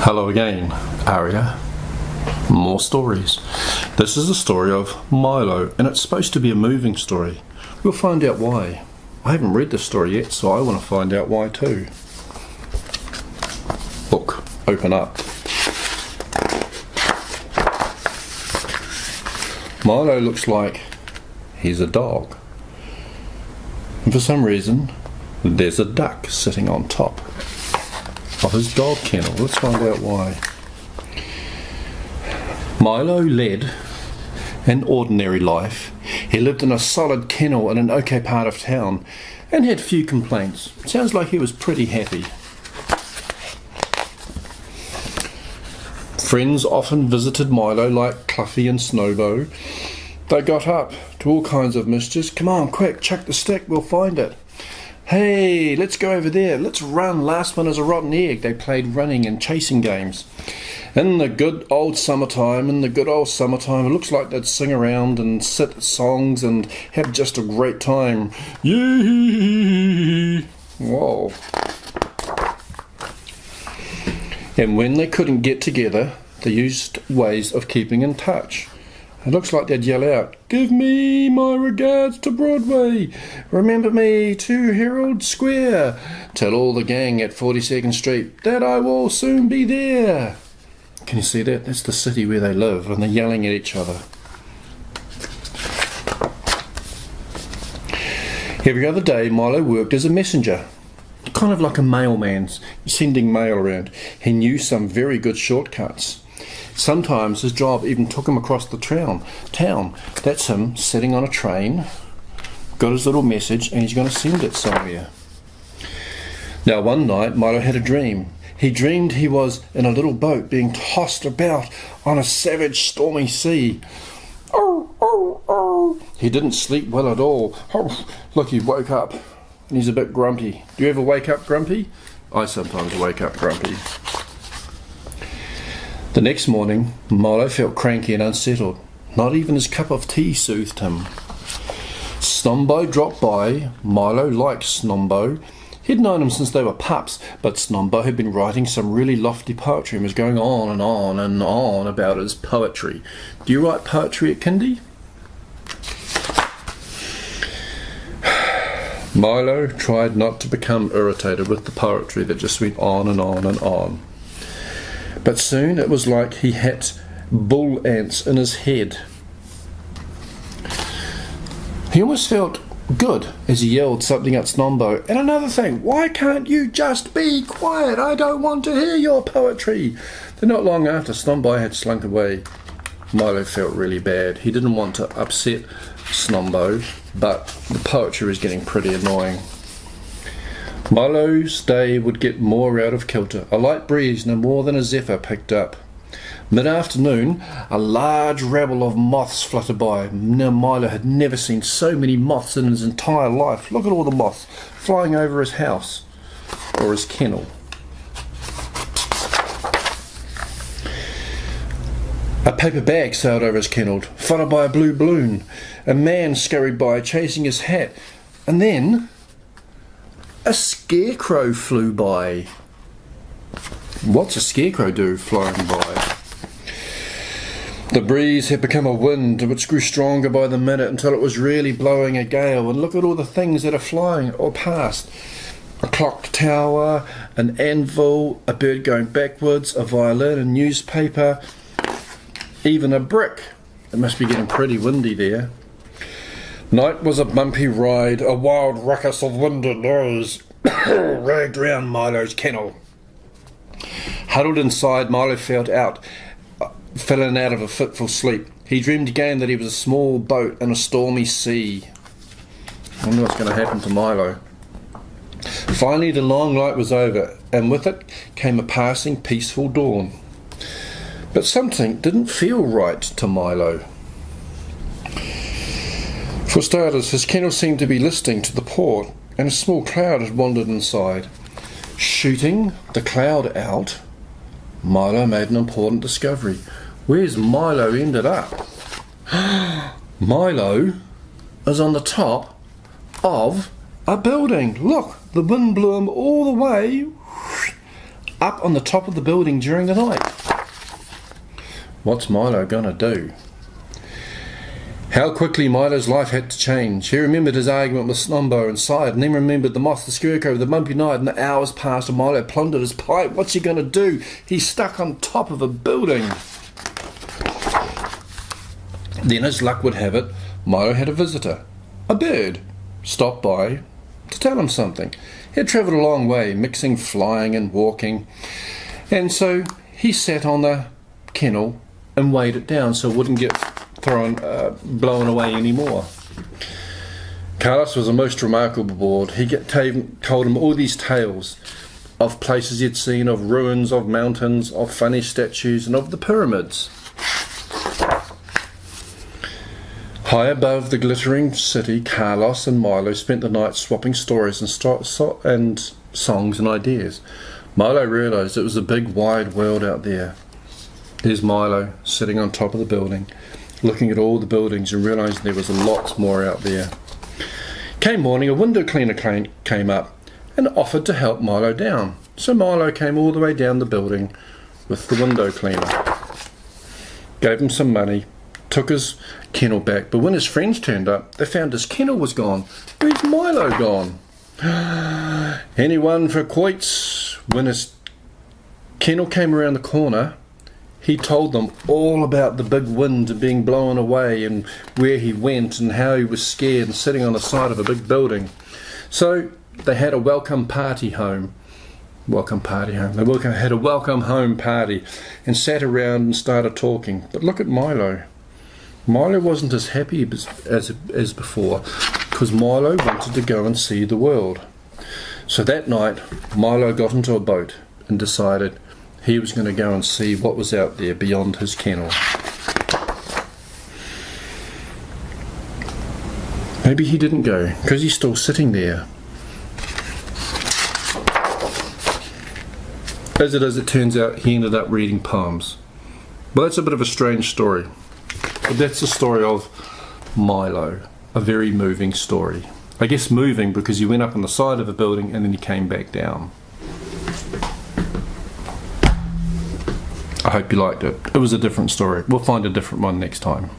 Hello again, Aria. More stories. This is the story of Milo, and it's supposed to be a moving story. We'll find out why. I haven't read this story yet, so I want to find out why too. Book, open up. Milo looks like he's a dog. And for some reason, there's a duck sitting on top of his dog kennel. Let's find out why. Milo led an ordinary life. He lived in a solid kennel in an okay part of town and had few complaints. Sounds like he was pretty happy. Friends often visited Milo like Cluffy and Snowbow. They got up to all kinds of mischief. Come on, quick, chuck the stick, we'll find it. Hey, let's go over there, let's run, last one is a rotten egg. They played running and chasing games. In the good old summertime, it looks like they'd sing around and sit songs and have just a great time. Yee! Whoa. And when they couldn't get together, they used ways of keeping in touch. It looks like they'd yell out, "Give me my regards to Broadway. Remember me to Herald Square. Tell all the gang at 42nd Street that I will soon be there." Can you see that? That's the city where they live, and they're yelling at each other. Every other day, Milo worked as a messenger, kind of like a mailman, sending mail around. He knew some very good shortcuts. Sometimes his job even took him across the town. That's him sitting on a train, got his little message, and he's going to send it somewhere. Now one night Milo had a dream. He dreamed he was in a little boat being tossed about on a savage stormy sea. Oh, oh, oh. He didn't sleep well at all. Oh, look, he woke up and he's a bit grumpy. Do you ever wake up grumpy? I sometimes wake up grumpy. The next morning, Milo felt cranky and unsettled. Not even his cup of tea soothed him. Snombo dropped by. Milo liked Snombo. He'd known him since they were pups, but Snombo had been writing some really lofty poetry and was going on and on and on about his poetry. Do you write poetry at kindy? Milo tried not to become irritated with the poetry that just went on and on and on. But soon it was like he had bull ants in his head. He almost felt good as he yelled something at Snombo. And another thing, why can't you just be quiet? I don't want to hear your poetry. Then not long after, Snombo had slunk away. Milo felt really bad. He didn't want to upset Snombo, but the poetry was getting pretty annoying. Milo's day would get more out of kilter. A light breeze, no more than a zephyr, picked up. Mid-afternoon, a large rabble of moths fluttered by. Now Milo had never seen so many moths in his entire life. Look at all the moths flying over his house, or his kennel. A paper bag sailed over his kennel, followed by a blue balloon. A man scurried by, chasing his hat. And then a scarecrow flew by. What's a scarecrow do flying by? The breeze had become a wind which grew stronger by the minute until it was really blowing a gale. And look at all the things that are flying or past. A clock tower, an anvil, a bird going backwards, a violin, a newspaper, even a brick. It must be getting pretty windy there. Night was a bumpy ride, a wild ruckus of wind and noise ragged round Milo's kennel. Huddled inside, Milo fell out of a fitful sleep. He dreamed again that he was a small boat in a stormy sea. I wonder what's going to happen to Milo. Finally, the long night was over, and with it came a passing peaceful dawn. But something didn't feel right to Milo. For starters, his kennel seemed to be listening to the port, and a small cloud had wandered inside. Shooting the cloud out, Milo made an important discovery. Where's Milo ended up? Milo is on the top of a building. Look, the wind blew him all the way up on the top of the building during the night. What's Milo gonna do? How quickly Milo's life had to change. He remembered his argument with Snombo inside, and then remembered the moth, the scarecrow, the bumpy night, and the hours passed and Milo plundered his pipe. What's he going to do? He's stuck on top of a building. Then, as luck would have it, Milo had a visitor. A bird stopped by to tell him something. He had travelled a long way, mixing flying and walking, and so he sat on the kennel and weighed it down so it wouldn't get blown away anymore. Carlos was a most remarkable bird. He told him all these tales of places he'd seen, of ruins, of mountains, of funny statues, and of the pyramids. High above the glittering city, Carlos and Milo spent the night swapping stories and songs and ideas. Milo realised it was a big wide world out there. There's Milo sitting on top of the building, looking at all the buildings and realising there was a lot more out there. Came morning, a window cleaner came up and offered to help Milo down. So Milo came all the way down the building with the window cleaner. Gave him some money, took his kennel back, but when his friends turned up, they found his kennel was gone. Where's Milo gone? Anyone for quoits? When his kennel came around the corner, he told them all about the big wind and being blown away and where he went and how he was scared and sitting on the side of a big building. So they had a welcome party home. They had a welcome home party and sat around and started talking. But look at Milo. Milo wasn't as happy as before because Milo wanted to go and see the world. So that night, Milo got into a boat and decided he was going to go and see what was out there beyond his kennel. Maybe he didn't go because he's still sitting there. As it is, it turns out he ended up reading poems. Well, that's a bit of a strange story. But that's the story of Milo. A very moving story. I guess moving because he went up on the side of a building and then he came back down. I hope you liked it. It was a different story. We'll find a different one next time.